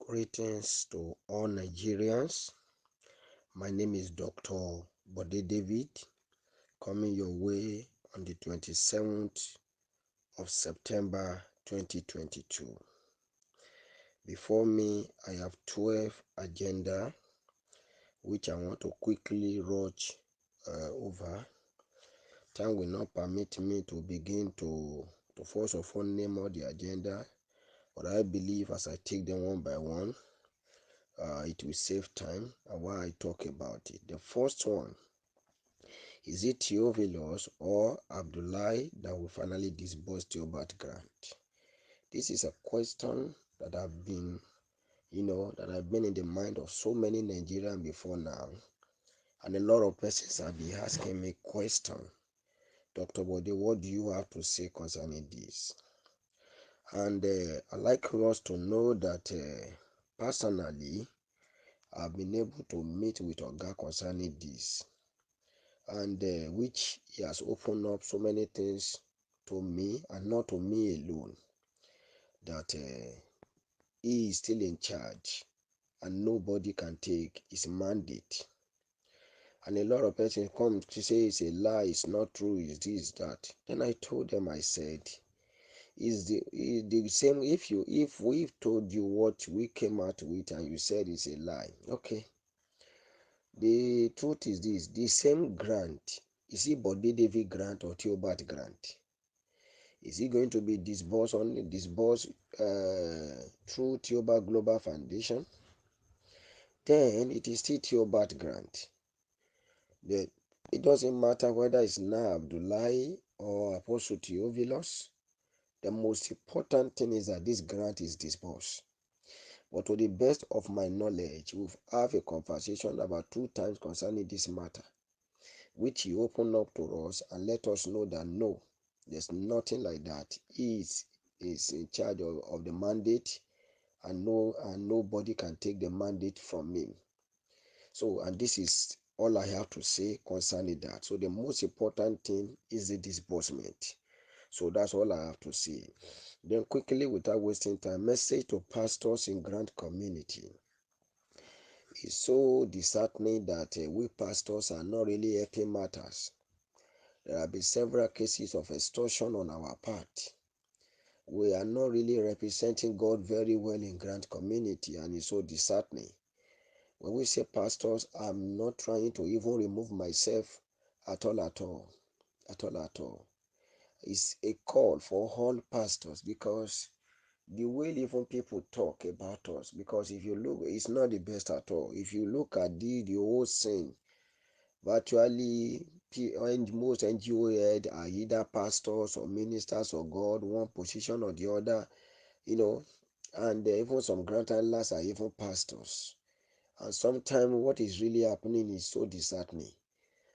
Greetings to all Nigerians. My name is Dr. Bode David, coming your way on the 27th of September 2022. Before me, I have 12 agenda, which I want to quickly rush over. Time will not permit me to begin to first of all name all the agenda, but I believe as I take them one by one, it will save time while I talk about it. The first one, is it Theophilus or Abdullahi that will finally disburse Theobarth Grant? This is a question that I've been in the mind of so many Nigerians before now, and a lot of persons have been asking me question. Dr. Bode, what do you have to say concerning this? And I'd like us to know that personally, I've been able to meet with Oga concerning this, and which he has opened up so many things to me, and not to me alone, that he is still in charge and nobody can take his mandate. And a lot of persons come to say it's a lie, it's not true, it's this, that. Then I told them, I said, is the same if we've told you what we came out with and you said it's a lie. Okay. The truth is this: the same grant, is it Bode David Grant or Theobarth Grant? Is it going to be disbursed through Theobarth Global Foundation? Then it is still Theobarth Grant. It doesn't matter whether it's now Abdullahi or Apostle Theophilus. The most important thing is that this grant is disbursed. But to the best of my knowledge, we've had a conversation about 2 times concerning this matter, which he opened up to us and let us know that no, there's nothing like that. He is in charge of the mandate, and nobody can take the mandate from him. So, and this is all I have to say concerning that. So the most important thing is the disbursement. So that's all I have to say. Then quickly, without wasting time, message to pastors in Grant community. It's so disheartening that we pastors are not really helping matters. There have been several cases of extortion on our part. We are not really representing God very well in Grant community, and it's so disheartening. When we say pastors, I'm not trying to even remove myself at all. It's a call for all pastors, because the way even people talk about us, because if you look, it's not the best at all. If you look at the whole scene, virtually most NGO head are either pastors or ministers of God, one position or the other, and even some grant handlers are even pastors. And sometimes what is really happening is so disheartening.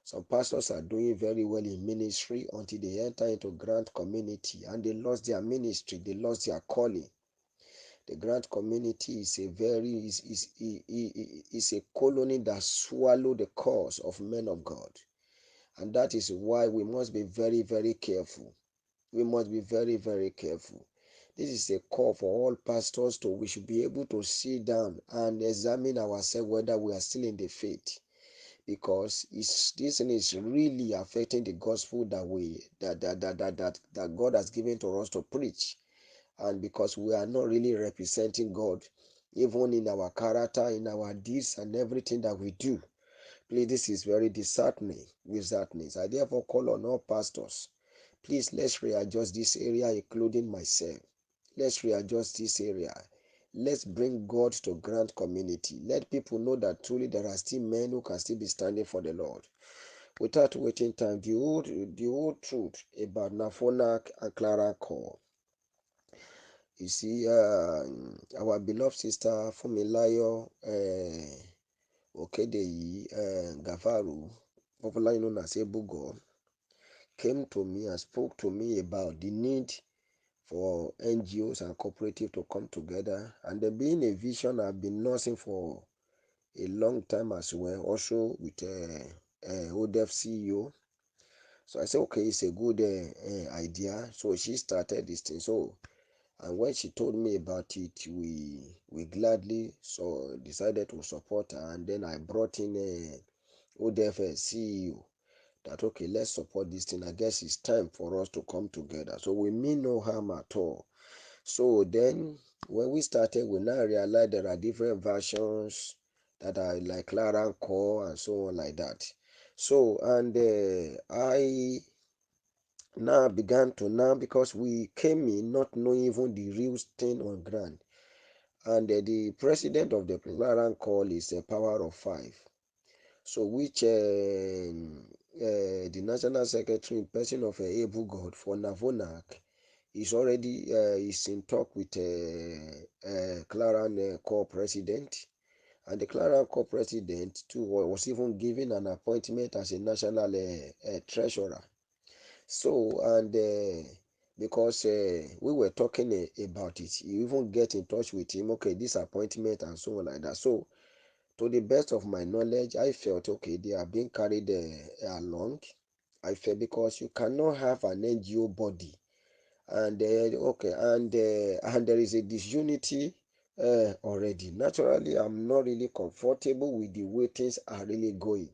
Some pastors are doing very well in ministry until they enter into grant community and they lost their ministry, they lost their calling. The grant community is a colony that swallow the cause of men of God. And that is why we must be very, very careful. We must be very, very careful. This is a call for all pastors we should be able to sit down and examine ourselves whether we are still in the faith. Because this thing is really affecting the gospel that God has given to us to preach. And because we are not really representing God, even in our character, in our deeds, and everything that we do. Please, this is very disheartening. I therefore call on all pastors, please, let's readjust this area, including myself. Let's readjust this area. Let's bring God to Grant community. Let people know that truly there are still men who can still be standing for the Lord. Without wasting time, the whole truth about NAFONAC CLARION CALL. You see, our beloved sister Fumilayo Okedeyi Gafaru, popularly known as Ebugo, came to me and spoke to me about the need for NGOs and cooperatives to come together, and there being a vision I've been nursing for a long time as well, also with HODEF CEO. So I said, okay, it's a good idea. So she started this thing. So And when she told me about it, we gladly decided to support her. And then I brought in HODEF CEO that, okay, let's support this thing. I guess it's time for us to come together. So we mean no harm at all. So then when we started, we now realized there are different versions that are like Clarion Call and so on like that. So, and I now began to now, because we came in not knowing even the real thing on ground. And the president of the Clarion Call is a power of 5. So which the national secretary in person of Able God for NAFONAC is already is in talk with Clarion Call president. And the Clarion Call president too was even given an appointment as a national treasurer. So, and because we were talking about it, you even get in touch with him, okay, this appointment and so on like that. So, to the best of my knowledge, I felt, okay, they are being carried along. I felt because you cannot have an NGO body, and okay, and there is a disunity already. Naturally, I'm not really comfortable with the way things are really going.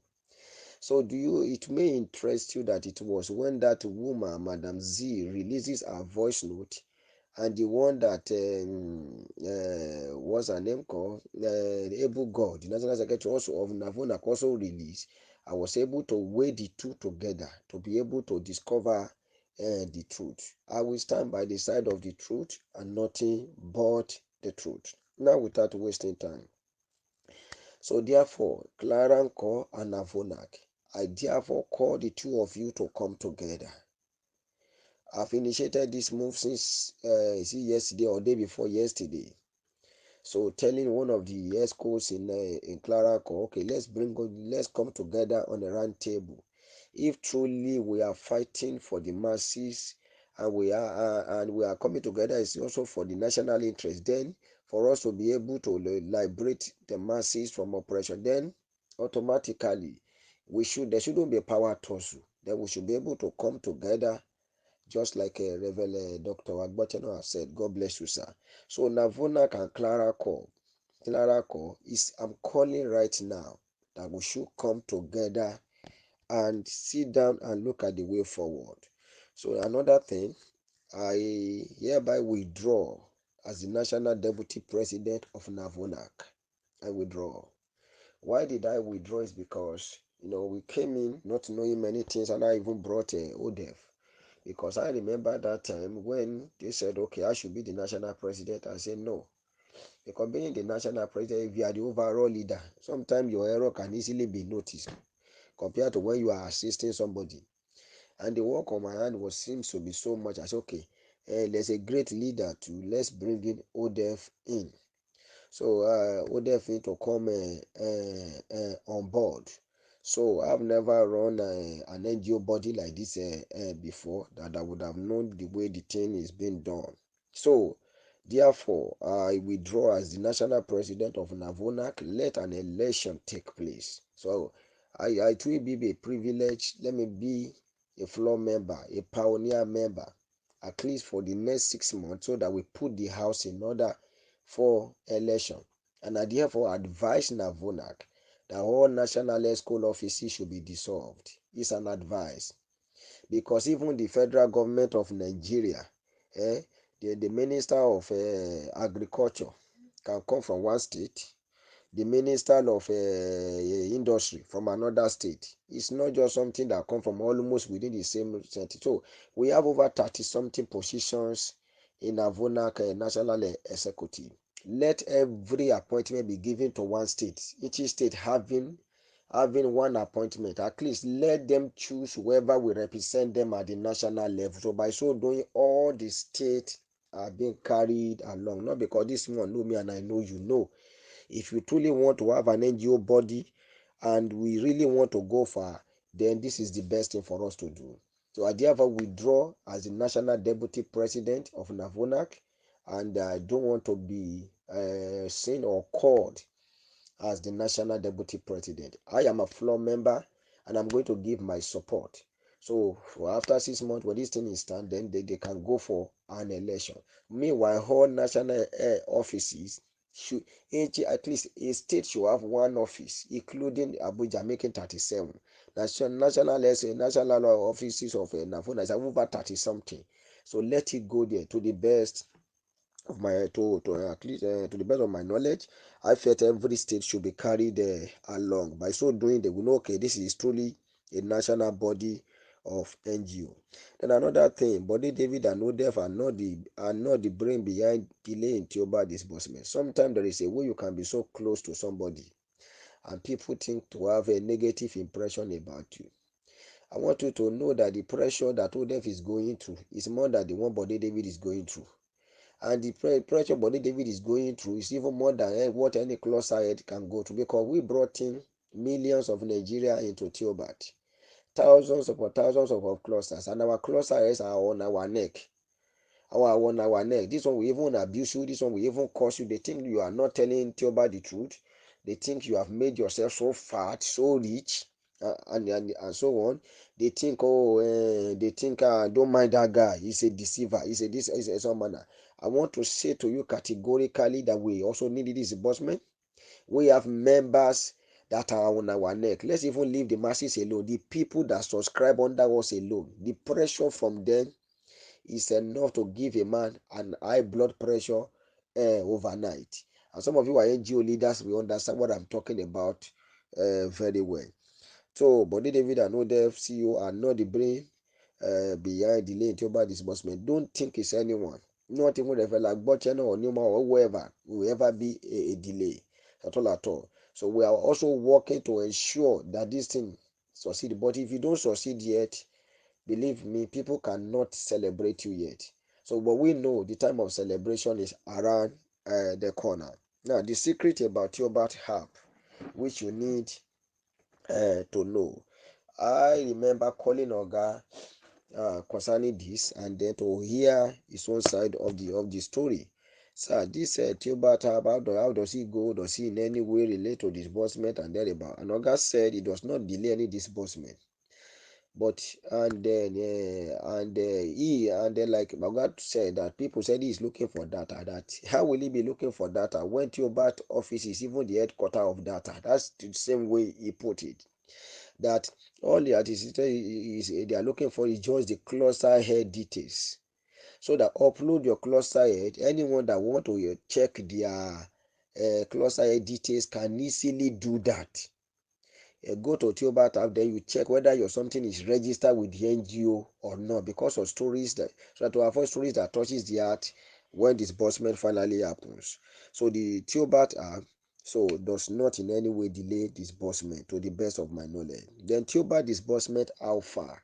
So it may interest you that it was when that woman, Madam Z, releases her voice note, and the one that what's her name called, Able God, the National Secretary also of NAFONAC, also released. I was able to weigh the two together to be able to discover the truth. I will stand by the side of the truth and nothing but the truth. Now, without wasting time. So therefore, Clarion Call and NAFONAC, I therefore call the two of you to come together. I've initiated this move since yesterday or day before yesterday. So telling one of the ESCOs in Clarion Call, okay, let's come together on a round table. If truly we are fighting for the masses, and we are coming together, is also for the national interest, then for us to be able to liberate the masses from oppression, then automatically there shouldn't be a power tussle. Then we should be able to come together, just like Rev. Dr. Agbochenu has said. God bless you, sir. So NAFONAC and Clarion Call is, I'm calling right now that we should come together and sit down and look at the way forward. So another thing, I hereby withdraw as the National Deputy President of NAFONAC. I withdraw. Why did I withdraw? Is because, we came in not knowing many things, and I even brought HODEF. Because I remember that time when they said, okay, I should be the national president. I said no. Because being the national president, if you are the overall leader, sometimes your error can easily be noticed compared to when you are assisting somebody. And the work on my hand seems to be so much. I said, okay, there's a great leader too. Let's bring in HODEF in. So HODEF need to come on board. So I've never run an NGO body like this before, that I would have known the way the thing is being done. So therefore, I withdraw as the national president of NAFONAC. Let an election take place. So it will be a privilege. Let me be a floor member, a pioneer member, at least for the next 6 months, so that we put the house in order for election. And I therefore advise NAFONAC that all national school offices should be dissolved. It's an advice. Because even the federal government of Nigeria, the minister of agriculture can come from one state, the minister of industry from another state. It's not just something that come from almost within the same state. So we have over 30 something positions in NAFONAC national executive. Let every appointment be given to one state, each state having one appointment. At least let them choose whoever will represent them at the national level. So by so doing, all the states are being carried along. Not because this one know me and I know you. Know, if you truly want to have an NGO body and we really want to go far, then this is the best thing for us to do. So I therefore withdraw as the national deputy president of NAFONAC, and I don't want to be seen or called as the national deputy president. I am a floor member, and I'm going to give my support. So after 6 months, when this thing is done, then they can go for an election. Meanwhile, all national offices should, at least a state should have one office, including Abuja, making 37. National offices of NAFONAC is over 30 something. So let it go there to the best of my at least to the best of my knowledge. I felt every state should be carried along. By so doing, they will know, okay, this is truly a national body of NGO. Then another thing, Bode David and HODEF are not the brain behind delay in Theobarth disbursement. Sometimes there is a way you can be so close to somebody and people think to have a negative impression about you. I want you to know that the pressure that HODEF is going through is more than the one Bode David is going through. And the pressure Bode David is going through is even more than what any cluster head can go through, because we brought in millions of Nigeria into Theobarth, thousands of clusters, and our cluster heads are on our neck. This one will even abuse you. This one will even curse you. They think you are not telling Theobarth the truth. They think you have made yourself so fat, so rich, and so on. They think, don't mind that guy. He's a deceiver. He's a some manner. I want to say to you categorically that we also need this disbursement. We have members that are on our neck. Let's even leave the masses alone. The people that subscribe under us alone. The pressure from them is enough to give a man an high blood pressure overnight. And some of you are NGO leaders, we understand what I'm talking about very well. So, Bode David and HODEF CEO are not the brain behind delay in Theobarth disbursement. Don't think it's anyone. Not even Rev.Bartholomew Agbochenu or Newman or whoever will ever be a delay at all. So we are also working to ensure that this thing succeeds. But if you don't succeed yet, believe me, people cannot celebrate you yet. So, but we know the time of celebration is around the corner. Now, the secret about Theobarth App, which you need to know. I remember calling Oga concerning this, and then to hear his own side of the story. Sir, this Theobarth App, how does he go? Does he in any way relate to disbursement and thereabout? And Oga said it does not delay any disbursement. But and then like Magad said that people said he's looking for data. That how will he be looking for data when Theobarth office is even the headquarter of data? That's the same way he put it. That all the artists they are looking for is just the cluster head details. So that upload your cluster head. Anyone that want to check their cluster head details can easily do that. Go to Theobarth App, then you check whether your something is registered with the NGO or not, because of stories that, so that to avoid stories that touches the heart when disbursement finally happens. So the Theobarth App does not in any way delay disbursement to the best of my knowledge. Then Theobarth Disbursement, how far?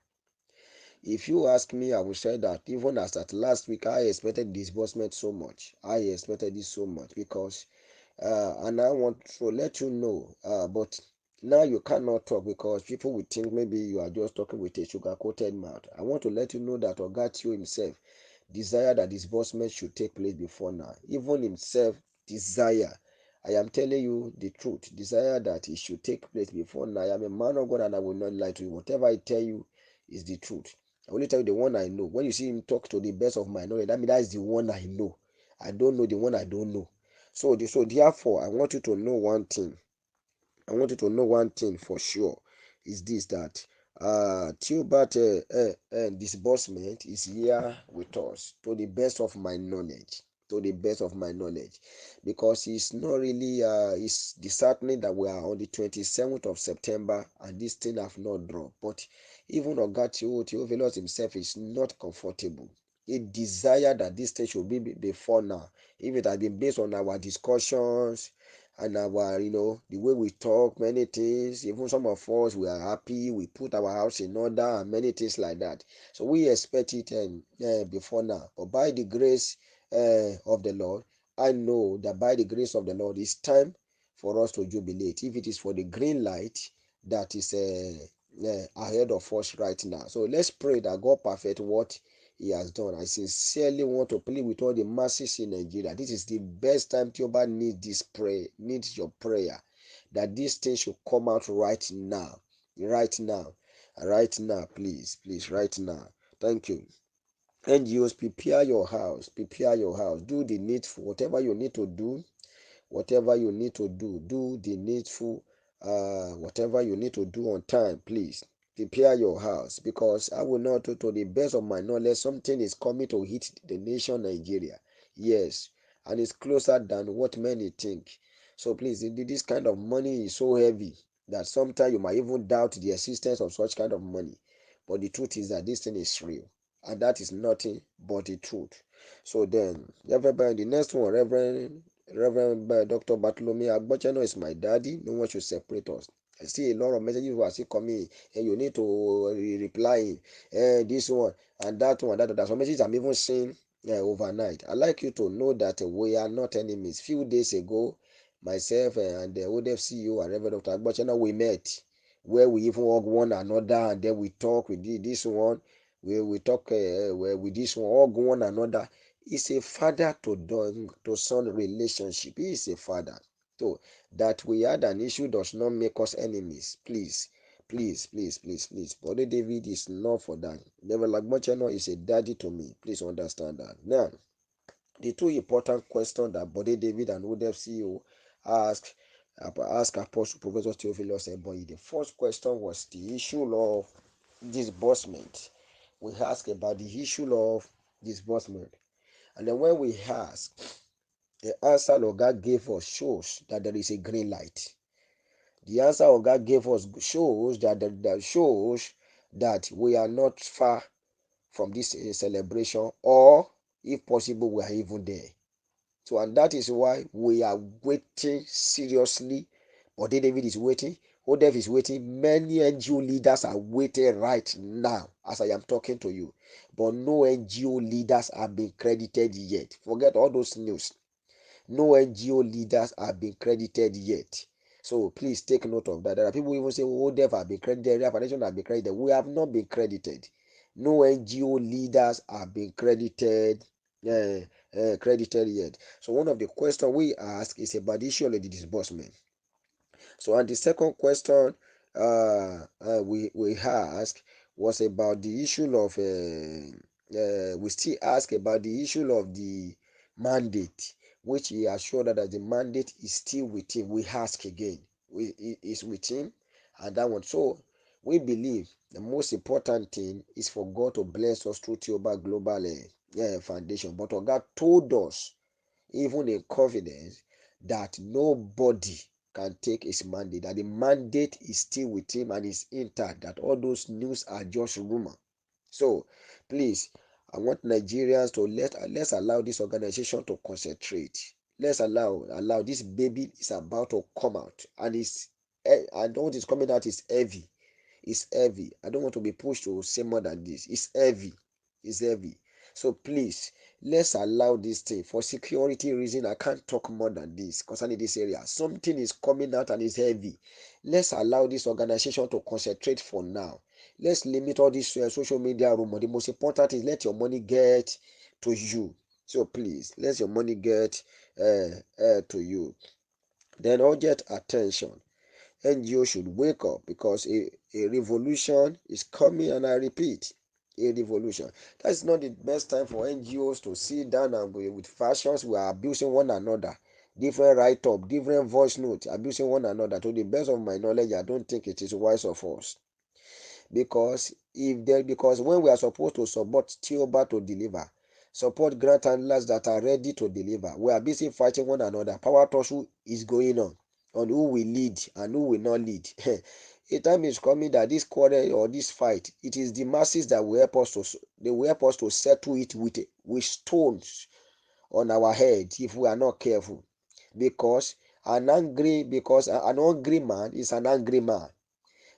If you ask me, I will say that even as at last week, I expected disbursement so much. I expected this so much because and I want to let you know, but now you cannot talk because people will think maybe you are just talking with a sugar-coated mouth. I want to let you know that Ogatio himself desire that disbursement should take place before now. Even himself desire. I am telling you the truth. Desire that it should take place before now. I am a man of God and I will not lie to you. Whatever I tell you is the truth. I only tell you the one I know. When you see him talk to the best of my knowledge, that means that is the one I know. I don't know the one I don't know. So therefore, I want you to know one thing. I want you to know one thing for sure is this, that Theobarth disbursement is here with us to the best of my knowledge. To the best of my knowledge, because it's not really it's disheartening that we are on the 27th of September and this thing have not dropped. But even Theophilus himself is not comfortable. He desired that this thing should be before now. If it had been based on our discussions and our, the way we talk, many things, even some of us, we are happy, we put our house in order and many things like that. So we expect it before now. But by the grace of the Lord, I know that by the grace of the Lord, it's time for us to jubilate. If it is for the green light that is ahead of us right now. So let's pray that God perfect what he has done. I sincerely want to plead with all the masses in Nigeria. This is the best time Theobarth needs your prayer, that this thing should come out right now. Right now. Right now, please, right now. Thank you. NGOs, prepare your house, do the needful, whatever you need to do, do the needful, whatever you need to do on time, please. Prepare your house, because I will not, to the best of my knowledge, something is coming to hit the nation Nigeria. Yes, and it's closer than what many think. So please, this kind of money is so heavy that sometimes you might even doubt the existence of such kind of money. But the truth is that this thing is real, and that is nothing but the truth. So then, everybody, the next one, Reverend Dr. Bartholomew Agbochenu is my daddy. No one should separate us. I see a lot of messages who are still coming, and you need to reply this one and that one. That some messages I'm even seeing overnight. I like you to know that we are not enemies. Few days ago, myself and the HODEF CEO and Reverend Dr. Agbochenu, we met, where we even hug one another, and then we talk with this one. We talk with this one, hug one another. It's a father to son relationship. He is a father. So that we had an issue does not make us enemies. Please, please. Bode David is not for that. Never like Agbochenu is a daddy to me. Please understand that. Now, the two important questions that Bode David and HODEF CEO asked Apostle Professor Theophilus Ebonyi. The first question was the issue of disbursement. We asked about the issue of disbursement. And then when we ask, the answer God gave us shows that there is a green light. The answer God gave us shows that we are not far from this celebration, or if possible, we are even there. So, and that is why we are waiting seriously. Bode David is waiting. HODEF is waiting. Many NGO leaders are waiting right now as I am talking to you. But no NGO leaders have been credited yet. Forget all those news. No NGO leaders have been credited yet. So please take note of that. There are people who even say, oh, HODEF have been credited, Rev Foundation have been credited. We have not been credited. No NGO leaders have been credited yet. So one of the questions we ask is about the issue of the disbursement. So, and the second question we ask was about the issue of we still ask about the issue of the mandate, which he assured that the mandate is still with him. We ask again, is with him, and that one. So we believe the most important thing is for God to bless us through Theobarth Global Foundation. But God told us, even in confidence, that nobody can take his mandate, that the mandate is still with him and is intact, that all those news are just rumor. So please, I want Nigerians to let's allow this organization to concentrate. Let's allow this baby is about to come out, and what is coming out is heavy. It's heavy. I don't want to be pushed to say more than this. It's heavy. It's heavy. So please, let's allow this thing. For security reason, I can't talk more than this concerning this area. Something is coming out and it's heavy. Let's allow this organization to concentrate for now. Let's limit all this social media rumor. The most important is let your money get to you. So please, let your money get to you. Then urgent attention. NGO should wake up, because a revolution is coming, and I repeat, a revolution. That's not the best time for NGOs to sit down and with fashions we are abusing one another. Different write-up, different voice notes, abusing one another. To the best of my knowledge, I don't think it is wise of us. Because when we are supposed to support Theobarth to deliver, support grant handlers that are ready to deliver, we are busy fighting one another. Power tussle is going on who will lead and who will not lead. A time is coming that this quarrel or this fight, it is the masses that will help us to settle it with stones on our head if we are not careful. Because an angry man is an angry man.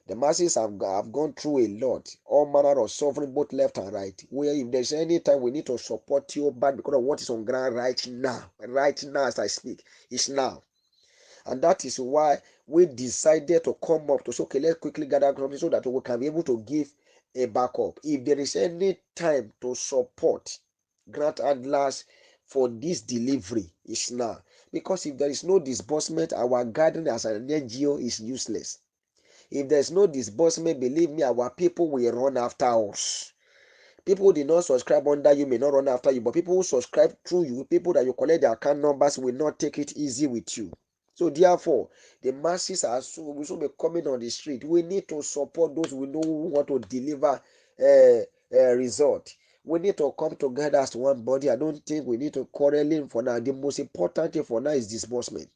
The masses have gone through a lot, all manner of suffering, both left and right. Where if there's any time we need to support Theobarth because of what is on ground right now as I speak, it's now. And that is why we decided to come up to say, okay, let's quickly gather something so that we can be able to give a backup. If there is any time to support grant handlers for this delivery, it's now. Because if there is no disbursement, our gathering as an NGO is useless. If there's no disbursement, believe me, our people will run after us. People who did not subscribe under you may not run after you, but people who subscribe through you, people that you collect their account numbers, will not take it easy with you. So therefore, the masses will soon be coming on the street. We need to support those we know who want to deliver a result. We need to come together as one body. I don't think we need to quarrel in for now. The most important thing for now is disbursement.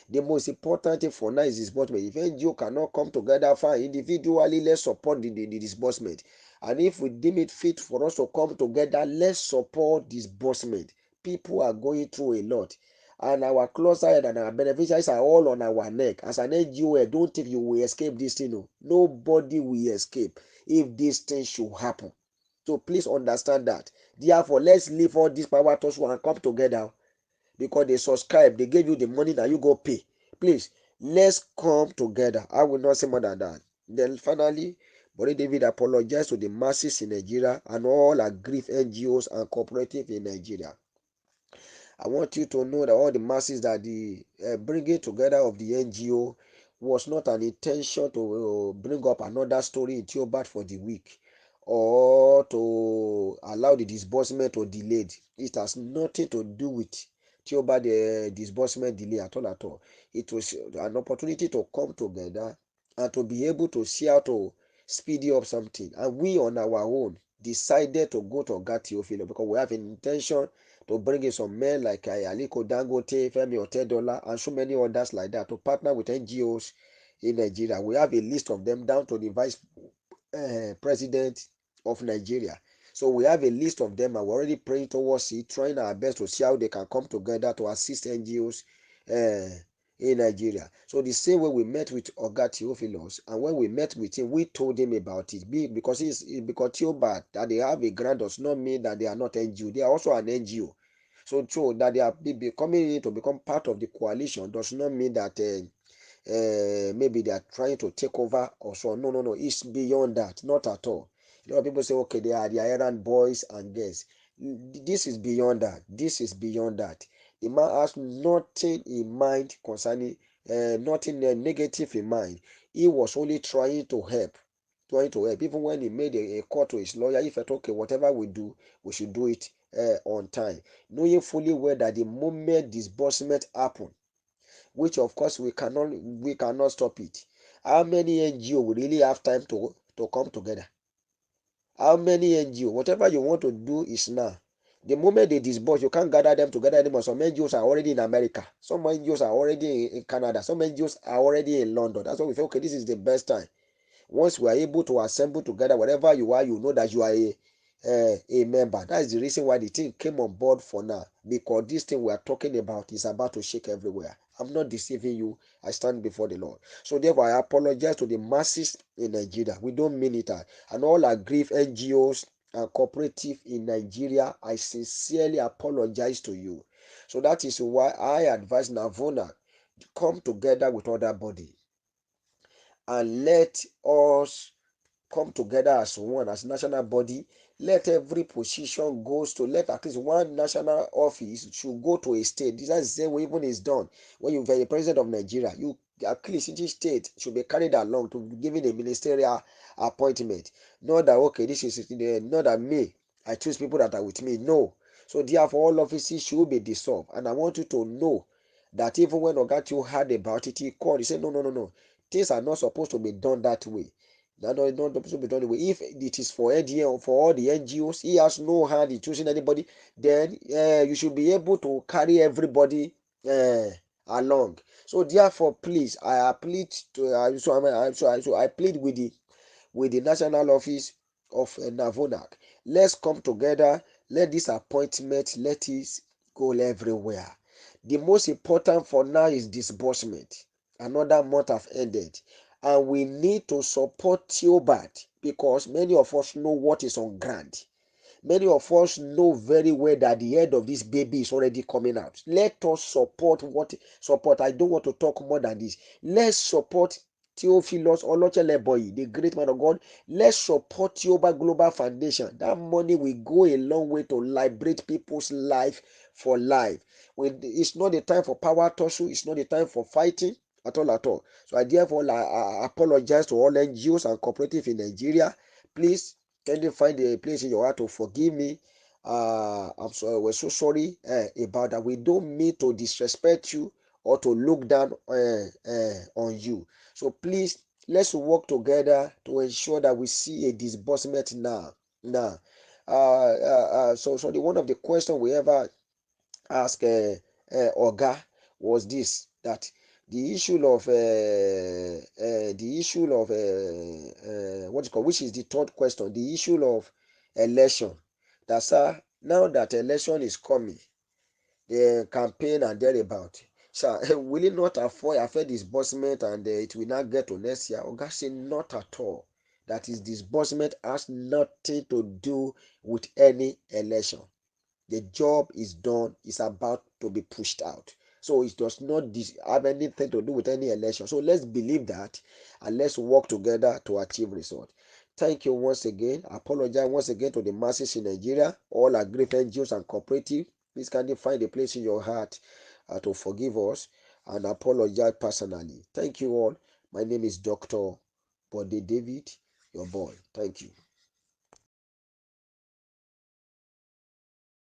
The most important thing for now is disbursement. If NGO cannot come together, fine. Individually, let's support the disbursement. And if we deem it fit for us to come together, let's support disbursement. People are going through a lot. And our closer and our beneficiaries are all on our neck. As an NGO, I don't think you will escape this thing. No. Nobody will escape if this thing should happen. So please understand that. Therefore, let's leave all this power to us and come together. Because they subscribe, they gave you the money that you go pay. Please, let's come together. I will not say more than that. Then finally, Bode David apologized to the masses in Nigeria and all aggrieved NGOs and cooperatives in Nigeria. I want you to know that all the masses that the bringing together of the NGO was not an intention to bring up another story in Theobarth for the week or to allow the disbursement to delay. It has nothing to do with Theobarth disbursement delay at all. It was an opportunity to come together and to be able to see how to speed up something. And we on our own decided to go to Theophilus because we have an intention to bring in some men like Aliko Dangote, Femi Otedola, and so many others like that to partner with NGOs in Nigeria. We have a list of them down to the vice president of Nigeria. So we have a list of them and we're already praying towards it, trying our best to see how they can come together to assist NGOs in Nigeria. So the same way we met with Oga Theophilus, and when we met with him, we told him about it. Because Theobarth that they have a grant does not mean that they are not NGO. They are also an NGO. So true that they are coming in to become part of the coalition does not mean that maybe they are trying to take over or so. No. It's beyond that. Not at all. A lot of people say, okay, they are the errand boys and girls. This is beyond that. This is beyond that. The man has nothing in mind concerning, nothing negative in mind. He was only trying to help. Even when he made a call to his lawyer, he felt, okay, whatever we do, we should do it on time. Knowing fully well that the moment disbursement happen, which of course we cannot stop it. How many NGO will really have time to come together? How many NGO? Whatever you want to do is now. The moment they disburse, you can't gather them together anymore. Some NGOs are already in America. Some NGOs are already in Canada. Some NGOs are already in London. That's why we feel, okay, this is the best time. Once we are able to assemble together, wherever you are, you know that you are a member. That is the reason why the thing came on board for now. Because this thing we are talking about is about to shake everywhere. I'm not deceiving you. I stand before the Lord. So therefore, I apologize to the masses in Nigeria. We don't mean it. And all aggrieved NGOs and cooperatives in Nigeria, I sincerely apologize to you. So that is why I advise NAFONAC to come together with other bodies and let us come together as one, as national body. Let every position goes to, let at least one national office should go to a state. This is the same way even is done. When you are the president of Nigeria, you at least each state should be carried along to be given a ministerial appointment. Not that, okay, this is not that me, I choose people that are with me. No. So therefore, all offices should be dissolved. And I want you to know that even when Ogatio heard about it, he called, he said, no. Things are not supposed to be done that way. Not supposed to be done that way. If it is for NGO, for all the NGOs, he has no hand in choosing anybody, then you should be able to carry everybody along. So therefore, please, I plead to I plead with the national office of NAFONAC. Let's come together. Let this appointment, let it go everywhere. The most important for now is disbursement. Another month have ended, and we need to support Theobarth because many of us know what is on ground. Many of us know very well that the head of this baby is already coming out. Let us support I don't want to talk more than this. Let's support Theophilus Ebonyi, the great man of God. Let's support Theobarth Global Foundation. That money will go a long way to liberate people's life for life. It's not the time for power tussle. It's not the time for fighting. at all, at all. So I therefore I apologize to all NGOs and cooperatives in Nigeria. Please, can you find a place in your heart to forgive me? We're so sorry about that. We don't mean to disrespect you or to look down on you. So please, let's work together to ensure that we see a disbursement now. So the one of the questions we ever ask Oga was this, that the issue of what is called, which is the third question, the issue of election. That, sir, now that election is coming, the campaign and thereabout, sir, will it not affect disbursement, and it will not get to next year? Oga say not at all. That is, disbursement has nothing to do with any election. The job is done, is about to be pushed out. So it does not have anything to do with any election. So let's believe that, and let's work together to achieve results. Thank you once again. I apologize once again to the masses in Nigeria, all aggrieved NGOs and cooperatives. Please kindly find a place in your heart to forgive us and apologize personally. Thank you all. My name is Dr. Bode David, your boy. Thank you.